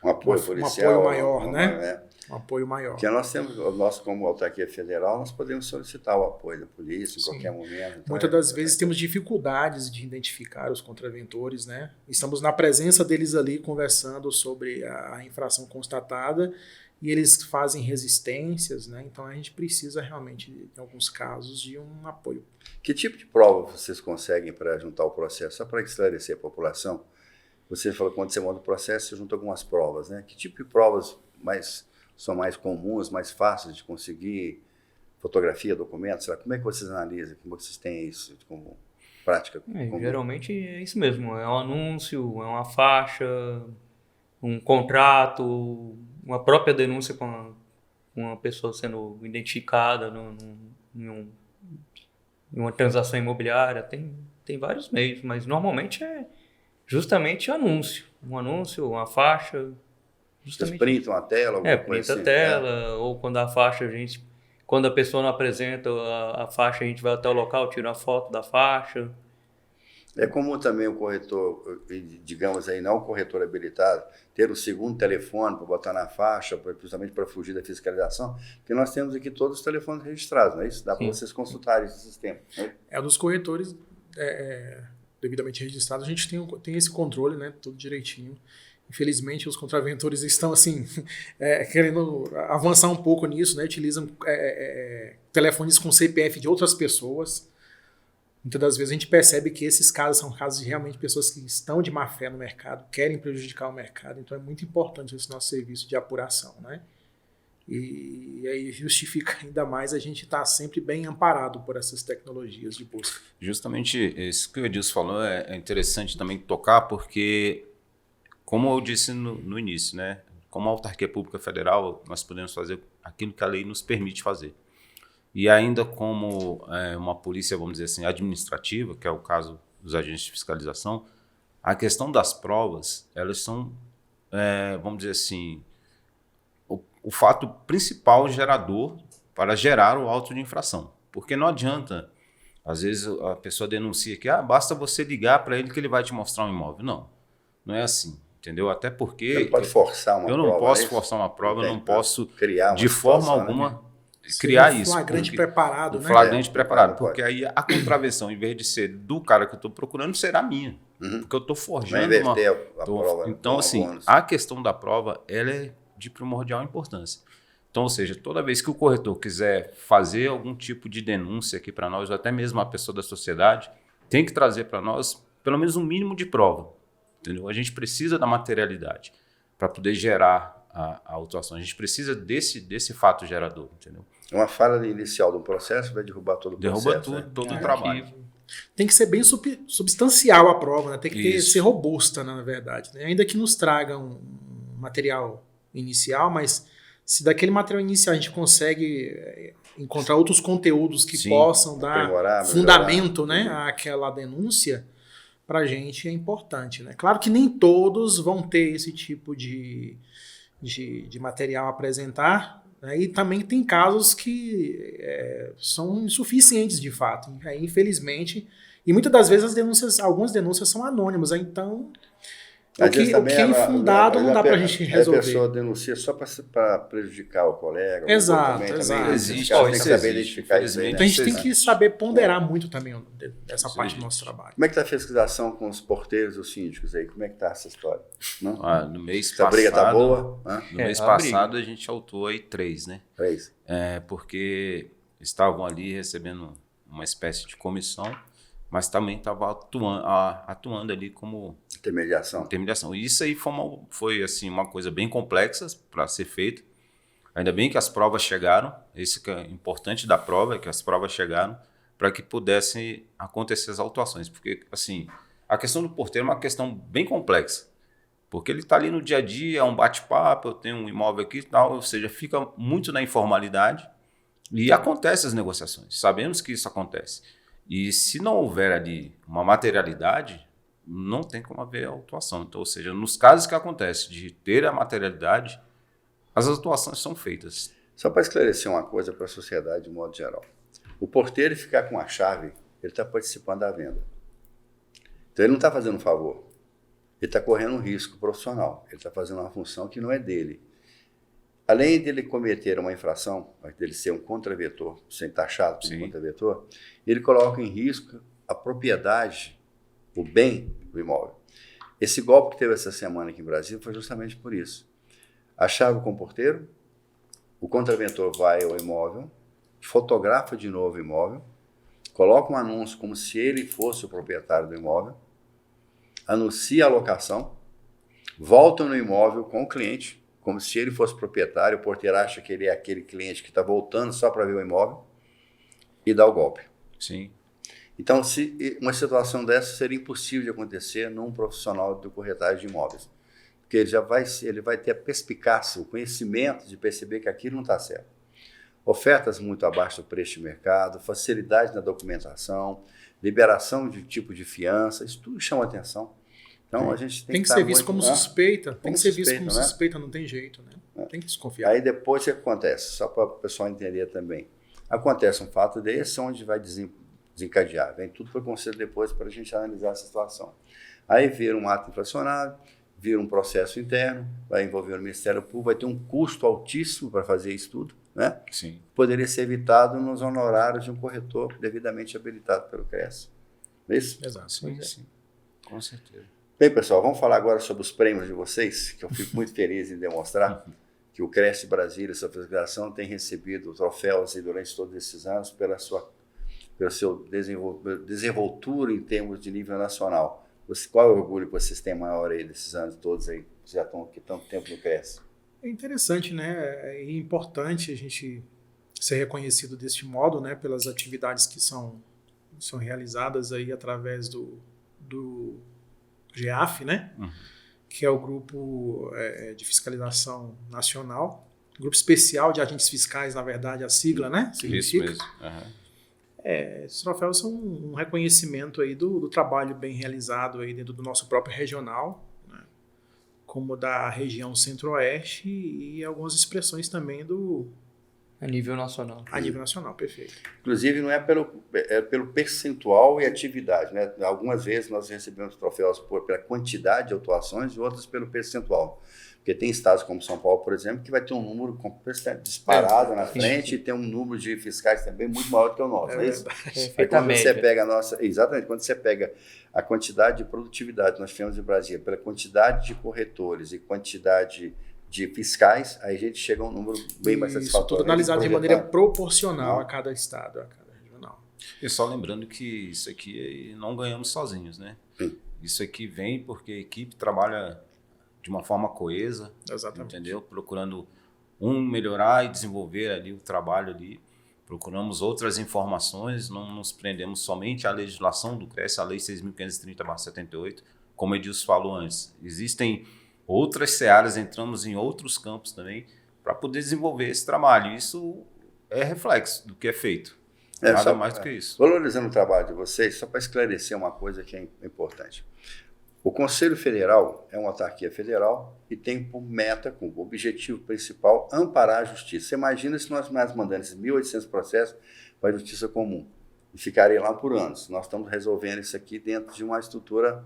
um apoio policial, maior, né? Um apoio maior. Porque nós, como autarquia federal, nós podemos solicitar o apoio da polícia em qualquer momento. Então muitas das vezes temos dificuldades de identificar os contraventores, né? Estamos na presença deles ali conversando sobre a infração constatada e eles fazem resistências, né? Então a gente precisa realmente, em alguns casos, de um apoio. Que tipo de prova vocês conseguem para juntar o processo? Só para esclarecer a população. Você falou que quando você monta o processo, você junta algumas provas, né? Que tipo de provas são mais comuns, mais fáceis de conseguir? Fotografia, documentos? Como é que vocês analisam? Como vocês têm isso como prática? Geralmente é isso mesmo. É um anúncio, é uma faixa, um contrato, uma própria denúncia com uma pessoa sendo identificada em uma transação imobiliária. Tem vários meios, mas normalmente é justamente anúncio. Um anúncio, uma faixa. Vocês printam a tela? Printa a tela, ou quando a faixa quando a pessoa não apresenta a faixa, a gente vai até o local, tira a foto da faixa. É comum também o corretor, digamos aí, não o corretor habilitado, ter um segundo telefone para botar na faixa, justamente para fugir da fiscalização, porque nós temos aqui todos os telefones registrados, não é isso? Dá para vocês consultarem esse sistema. Né? Dos corretores devidamente registrados, a gente tem esse controle, né, tudo direitinho. Infelizmente, os contraventores estão assim querendo avançar um pouco nisso, né? Utilizam telefones com CPF de outras pessoas. Muitas das vezes a gente percebe que esses casos são casos de realmente pessoas que estão de má fé no mercado, querem prejudicar o mercado. Então é muito importante esse nosso serviço de apuração, né? E aí justifica ainda mais a gente estar sempre bem amparado por essas tecnologias de busca. Justamente isso que o Edilson falou é interessante também tocar, porque, como eu disse no início, né? Como autarquia pública federal, nós podemos fazer aquilo que a lei nos permite fazer. E ainda como uma polícia, vamos dizer assim, administrativa, que é o caso dos agentes de fiscalização, a questão das provas, elas são, vamos dizer assim, o fato principal gerador para gerar o auto de infração. Porque não adianta, às vezes a pessoa denuncia que basta você ligar para ele que ele vai te mostrar um imóvel. Não é assim. Entendeu? Até porque você não pode forçar uma prova. Eu não posso forçar uma prova, eu não posso criar de forma alguma criar isso. Um flagrante preparado, né? Um flagrante preparado, porque aí a contravenção, em vez de ser do cara que eu estou procurando, será minha. Porque eu estou forjando a prova. Então, assim, a questão da prova, ela é de primordial importância. Então, ou seja, toda vez que o corretor quiser fazer algum tipo de denúncia aqui para nós, ou até mesmo a pessoa da sociedade, tem que trazer para nós pelo menos um mínimo de prova. entendeu? A gente precisa da materialidade para poder gerar a autuação. A gente precisa desse fato gerador, entendeu? Uma falha inicial do processo vai derrubar todo o processo. Derruba tudo, todo o trabalho. Tem que ser bem substancial a prova, né? Tem que ser robusta, na verdade, né? Ainda que nos traga um material inicial, mas se daquele material inicial a gente consegue encontrar outros conteúdos que possam dar fundamento, né, àquela denúncia, para a gente é importante, né? Claro que nem todos vão ter esse tipo de material a apresentar, né? E também tem casos que são insuficientes de fato. Aí, infelizmente, e muitas das vezes algumas denúncias são anônimas, então o que é infundado não dá para a gente resolver. A pessoa denuncia só para prejudicar o colega. Exato. Existe. Tem que saber identificar isso aí, né? Então a gente tem que saber ponderar muito também essa parte do nosso trabalho. Como é que está a fiscalização com os porteiros e os síndicos aí? Como é que está essa história? No mês passado... A briga está boa? No mês passado a gente autuou aí 3, né? 3. Porque estavam ali recebendo uma espécie de comissão, mas também estava atuando ali como intermediação. E isso aí foi assim, uma coisa bem complexa para ser feita. Ainda bem que as provas chegaram. Isso que é importante da prova, é que as provas chegaram para que pudessem acontecer as autuações. Porque assim, a questão do porteiro é uma questão bem complexa. Porque ele está ali no dia a dia, é um bate-papo, eu tenho um imóvel aqui e tal, ou seja, fica muito na informalidade e acontecem as negociações. Sabemos que isso acontece. E se não houver ali uma materialidade, não tem como haver autuação. Então, ou seja, nos casos que acontece de ter a materialidade, as autuações são feitas. Só para esclarecer uma coisa para a sociedade de modo geral. O porteiro ficar com a chave, ele está participando da venda. Então ele não está fazendo um favor. Ele está correndo um risco profissional. Ele está fazendo uma função que não é dele. Além dele cometer uma infração, dele ser um contraventor, ser taxado como contraventor, ele coloca em risco a propriedade, o bem do imóvel. Esse golpe que teve essa semana aqui em Brasília foi justamente por isso. A chave com o porteiro, o contraventor vai ao imóvel, fotografa de novo o imóvel, coloca um anúncio como se ele fosse o proprietário do imóvel, anuncia a locação, volta no imóvel com o cliente, como se ele fosse proprietário, o porteiro acha que ele é aquele cliente que está voltando só para ver o imóvel e dá o golpe. Sim. Então, uma situação dessa seria impossível de acontecer num profissional de corretagem de imóveis. Porque ele vai ter a perspicácia, o conhecimento de perceber que aquilo não está certo. Ofertas muito abaixo do preço de mercado, facilidade na documentação, liberação de tipo de fiança, isso tudo chama atenção. Então, a gente tem que ser visto como suspeita. Tem que ser visto como suspeita, não tem jeito, né? Tem que desconfiar. Aí depois o que acontece? Só para o pessoal entender também. Acontece um fato desse, onde vai desencadear. Vem tudo para o conselho depois para a gente analisar essa situação. Aí vira um ato infracionário, vira um processo interno, vai envolver o Ministério Público, vai ter um custo altíssimo para fazer isso tudo, né? Sim. Poderia ser evitado nos honorários de um corretor devidamente habilitado pelo CRES. É isso? Exato. Sim. Com certeza. Bem, pessoal, vamos falar agora sobre os prêmios de vocês, que eu fico muito feliz em demonstrar que o CRES Brasília, essa fiscalização, tem recebido troféus durante todos esses anos pelo seu desenvoltura em termos de nível nacional. Qual é o orgulho que vocês têm maior aí desses anos todos aí, que já estão aqui tanto tempo no CRES? É interessante, né? É importante a gente ser reconhecido deste modo, né? Pelas atividades que são realizadas aí através do GEAF, né? Que é o Grupo de Fiscalização Nacional, Grupo Especial de Agentes Fiscais, na verdade, a sigla, né? Significa. Isso mesmo. Esses troféus são um reconhecimento aí do trabalho bem realizado aí dentro do nosso próprio regional, né? Como da região Centro-Oeste e algumas expressões também a nível nacional. A nível nacional, perfeito. Inclusive, não é pelo percentual e atividade, né? Algumas vezes nós recebemos troféus pela quantidade de autuações e outras pelo percentual. Porque tem estados como São Paulo, por exemplo, que vai ter um número disparado na frente e tem um número de fiscais também muito maior do que o nosso, não é isso? Aí quando você pega exatamente, quando você pega a quantidade de produtividade que nós tivemos em Brasília, pela quantidade de corretores e quantidade de fiscais, aí a gente chega a um número bem mais satisfatório. Isso tudo analisado de maneira proporcional a cada estado, a cada regional. E só lembrando que isso aqui não ganhamos sozinhos, né? Sim. Isso aqui vem porque a equipe trabalha de uma forma coesa, Exatamente. entendeu? Procurando melhorar e desenvolver ali o trabalho ali. Procuramos outras informações, não nos prendemos somente à legislação do CRES, a Lei 6.530/78, como o Edilson falou antes. Existem outras searas, entramos em outros campos também para poder desenvolver esse trabalho. Isso é reflexo do que é feito. Nada mais do que isso. Valorizando o trabalho de vocês, só para esclarecer uma coisa que é importante. O Conselho Federal é uma autarquia federal e tem por meta, como objetivo principal, amparar a justiça. Você imagina se nós mandando esses 1.800 processos para a justiça comum e ficarem lá por anos. Nós estamos resolvendo isso aqui dentro de uma estrutura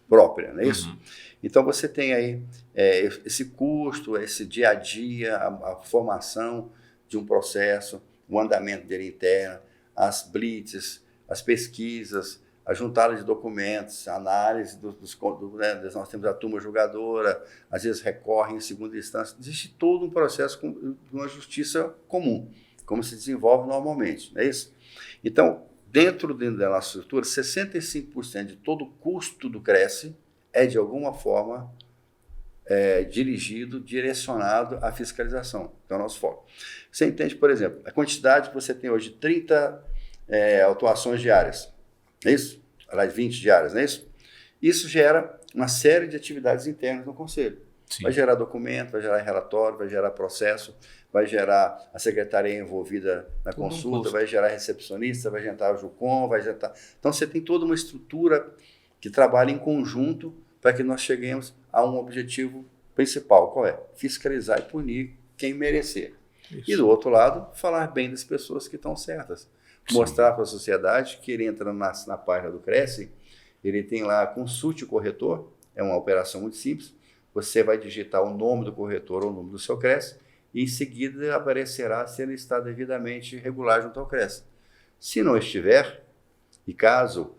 própria, não é isso? Então você tem aí esse custo, esse dia a dia, a formação de um processo, o andamento dele interno, as blitzes, as pesquisas, a juntada de documentos, a análise nós temos a turma julgadora, às vezes recorre em segunda instância. Existe todo um processo de uma justiça comum, como se desenvolve normalmente, não é isso? Então, dentro da nossa estrutura, 65% de todo o custo do CRES é, de alguma forma, direcionado à fiscalização. Então, é o nosso foco. Você entende, por exemplo, a quantidade que você tem hoje, 30 autuações diárias, é isso? Aliás, 20 diárias, não é isso? Isso gera uma série de atividades internas no Conselho. Sim. Vai gerar documento, vai gerar relatório, vai gerar processo, vai gerar a secretaria envolvida na consulta, vai gerar recepcionista, vai gerar o JUCOM, vai gerar... Então, você tem toda uma estrutura que trabalha em conjunto para que nós cheguemos a um objetivo principal. Qual é? Fiscalizar e punir quem merecer. Isso. E, do outro lado, falar bem das pessoas que estão certas. Sim. Mostrar para a sociedade que ele entra na página do CRES, ele tem lá consulte o corretor, é uma operação muito simples, você vai digitar o nome do corretor ou o nome do seu CRES e em seguida aparecerá se ele está devidamente regular junto ao CRES. Se não estiver, e caso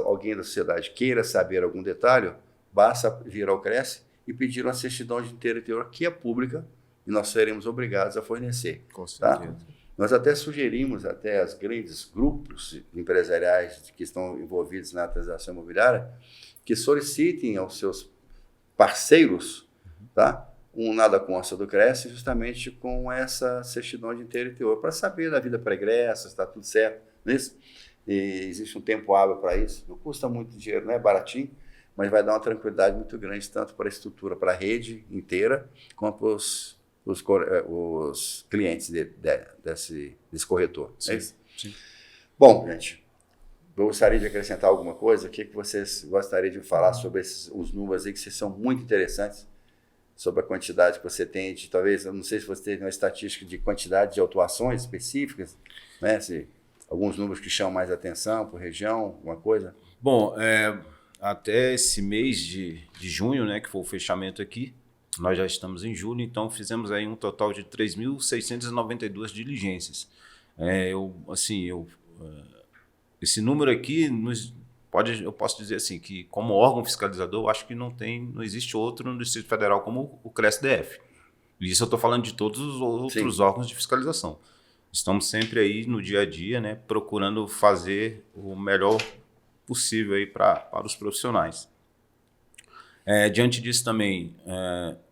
alguém da sociedade queira saber algum detalhe, basta vir ao CRES e pedir uma certidão de inteiro e teor que é pública e nós seremos obrigados a fornecer. Com certeza. Tá? Nós até sugerimos até as grandes grupos empresariais que estão envolvidos na transação imobiliária que solicitem aos seus parceiros, tá? Nada consta do CRES, justamente com essa certidão de inteiro e teor, para saber da vida pregressa, se está tudo certo, não é isso? E existe um tempo hábil para isso, não custa muito dinheiro, não é baratinho, mas vai dar uma tranquilidade muito grande, tanto para a estrutura, para a rede inteira, quanto para os clientes desse corretor. Sim, é isso? Sim. Bom, gente, eu gostaria de acrescentar alguma coisa. O que vocês gostariam de falar sobre os números aí, que são muito interessantes, sobre a quantidade que você tem de, talvez, eu não sei se você tem uma estatística de quantidade de autuações específicas, né? Se alguns números que chamam mais atenção por região, alguma coisa? Bom, até esse mês de junho, né, que foi o fechamento aqui, nós já estamos em julho, então fizemos aí um total de 3.692 diligências. Esse número aqui, eu posso dizer assim, que como órgão fiscalizador, eu acho que não existe outro no Distrito Federal como o CRES-DF. E isso eu estou falando de todos os outros órgãos de fiscalização. Estamos sempre aí no dia a dia, né, procurando fazer o melhor possível aí para os profissionais. Diante disso também,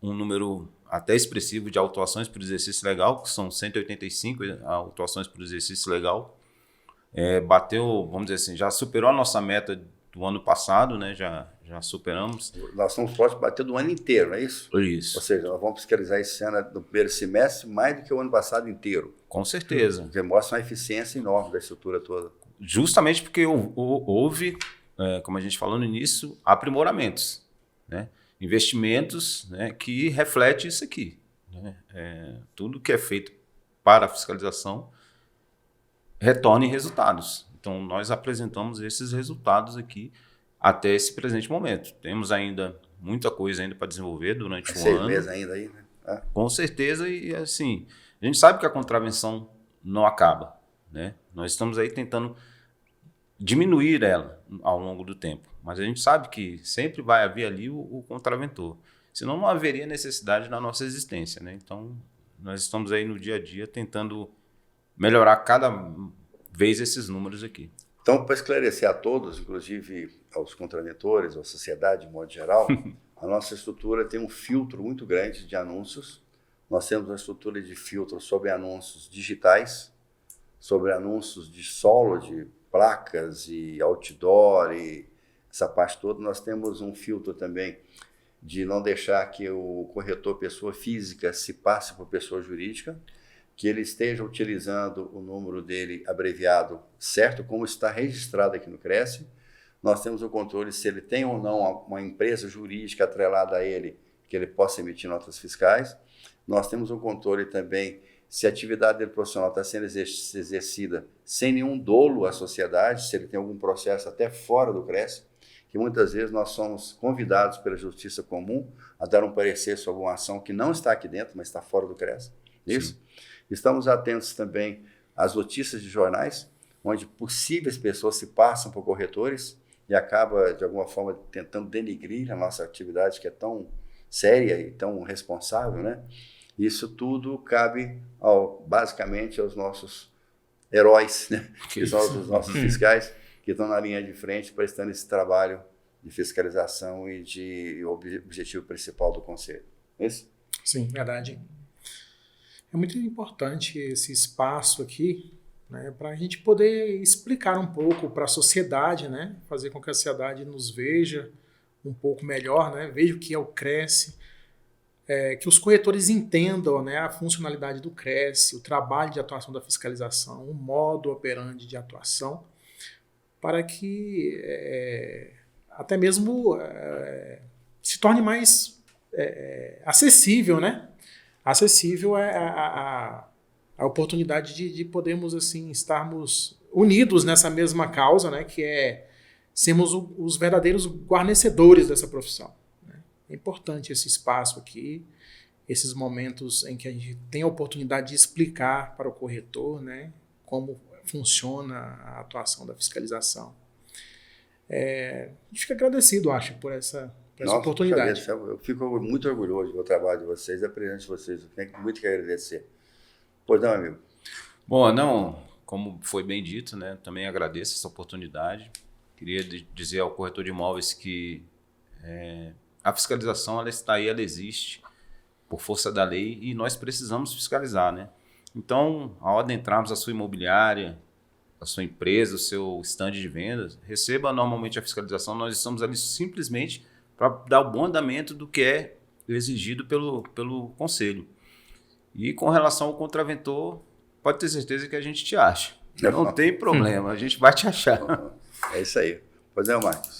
um número até expressivo de autuações por exercício legal, que são 185 autuações por exercício legal. Bateu, vamos dizer assim, já superou a nossa meta do ano passado, né? Já superamos. Nós estamos próximos de bater do ano inteiro, não é isso? Isso. Ou seja, nós vamos fiscalizar esse ano, no primeiro semestre, mais do que o ano passado inteiro. Com certeza. Que mostra uma eficiência enorme da estrutura toda. Justamente porque houve, como a gente falou no início, aprimoramentos, né? Investimentos, né, que refletem isso aqui, né? Tudo que é feito para a fiscalização retorna em resultados. Então, nós apresentamos esses resultados aqui até esse presente momento. Temos ainda muita coisa ainda para desenvolver durante o ano. 6 meses ainda aí, né? Com certeza, e assim, a gente sabe que a contravenção não acaba, né? Nós estamos aí tentando diminuir ela ao longo do tempo, mas a gente sabe que sempre vai haver ali o contraventor, senão não haveria necessidade da nossa existência, né? Então, nós estamos aí no dia a dia tentando melhorar cada vez esses números aqui. Então, para esclarecer a todos, inclusive aos contraventores, à sociedade de modo geral, a nossa estrutura tem um filtro muito grande de anúncios. Nós temos uma estrutura de filtro sobre anúncios digitais, sobre anúncios de solo, de placas e outdoor e essa parte toda. Nós temos um filtro também de não deixar que o corretor pessoa física se passe por pessoa jurídica, que ele esteja utilizando o número dele abreviado certo, como está registrado aqui no Cresce. Nós temos o controle se ele tem ou não uma empresa jurídica atrelada a ele, que ele possa emitir notas fiscais. Nós temos o controle também se a atividade dele profissional está sendo exercida sem nenhum dolo à sociedade, se ele tem algum processo até fora do Cresce, que muitas vezes nós somos convidados pela Justiça Comum a dar um parecer sobre uma ação que não está aqui dentro, mas está fora do Cresce. Isso. Sim. Estamos atentos também às notícias de jornais, onde possíveis pessoas se passam por corretores e acaba, de alguma forma, tentando denigrir a nossa atividade, que é tão séria e tão responsável, né? Isso tudo cabe, basicamente, aos nossos heróis, né? Que são os nossos fiscais, que estão na linha de frente prestando esse trabalho de fiscalização e de objetivo principal do Conselho. Isso? Sim, verdade. É muito importante esse espaço aqui, né, para a gente poder explicar um pouco para a sociedade, né, fazer com que a sociedade nos veja um pouco melhor, né, veja o que é o Cresce, que os corretores entendam, né, a funcionalidade do Cresce, o trabalho de atuação da fiscalização, o modo operandi de atuação, para que até mesmo se torne mais acessível, né? Acessível a oportunidade de podermos assim estarmos unidos nessa mesma causa, né, que é sermos os verdadeiros guarnecedores dessa profissão, né? É importante esse espaço aqui, esses momentos em que a gente tem a oportunidade de explicar para o corretor, né, como funciona a atuação da fiscalização. A gente fica agradecido, acho, por essa oportunidade. Eu fico muito orgulhoso do trabalho de vocês, da presença de vocês. Eu tenho muito que agradecer. Pois não, amigo? Bom, não, como foi bem dito, né, também agradeço essa oportunidade. Queria dizer ao corretor de imóveis que a fiscalização ela está aí, ela existe por força da lei e nós precisamos fiscalizar, né? Então, a hora de entrarmos a sua imobiliária, a sua empresa, o seu stand de vendas, receba normalmente a fiscalização. Nós estamos ali simplesmente para dar o bom andamento do que é exigido pelo Conselho. E com relação ao contraventor, pode ter certeza que a gente te acha. Não tem problema, a gente vai te achar. É isso aí. Pois é, Marcos.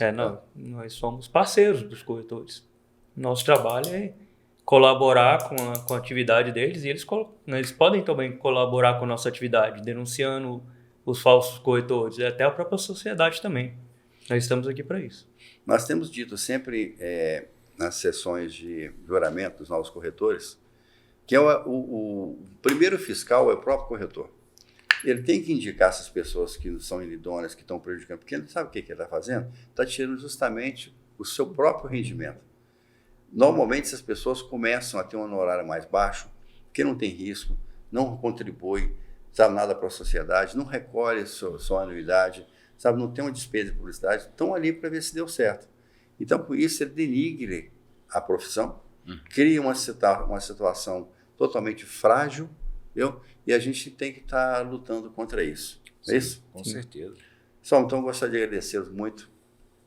Nós somos parceiros dos corretores. Nosso trabalho é colaborar com a atividade deles e eles podem também colaborar com a nossa atividade, denunciando os falsos corretores e até a própria sociedade também. Nós estamos aqui para isso. Nós temos dito sempre nas sessões de juramento dos novos corretores que o primeiro fiscal é o próprio corretor. Ele tem que indicar essas pessoas que são inidôneas, que estão prejudicando, porque ele sabe o que ele está fazendo? Está tirando justamente o seu próprio rendimento. Normalmente, essas pessoas começam a ter um honorário mais baixo, porque não tem risco, não contribui, sabe, nada para a sociedade, não recolhe sua anuidade, sabe, não tem uma despesa de publicidade, estão ali para ver se deu certo. Então, por isso, ele denigre a profissão, cria uma situação totalmente frágil, entendeu? E a gente tem que estar lutando contra isso. Sim, é isso? Com certeza. Então, gostaria de agradecê-los muito.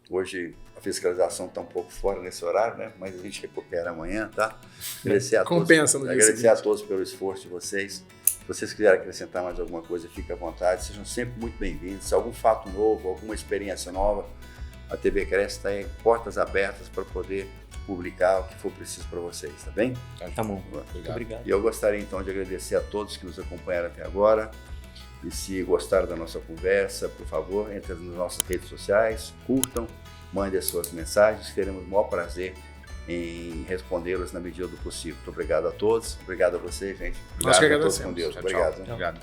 Hoje a fiscalização está um pouco fora nesse horário, né? Mas a gente recupera amanhã, tá? Agradecer a Compensa todos, no dia agradecer a todos pelo esforço de vocês. Se vocês quiserem acrescentar mais alguma coisa, fique à vontade. Sejam sempre muito bem-vindos. Se algum fato novo, alguma experiência nova, a TV Cresce está em portas abertas para poder publicar o que for preciso para vocês, tá bem? Tá bom. Muito obrigado. E eu gostaria então de agradecer a todos que nos acompanharam até agora. E se gostaram da nossa conversa, por favor, entrem nas nossas redes sociais, curtam, mandem as suas mensagens, teremos o maior prazer em respondê-las na medida do possível. Muito obrigado a todos, obrigado a vocês, gente. Nós que Obrigado a todos agradecemos. com Deus. Tchau, Obrigado. tchau. Obrigado.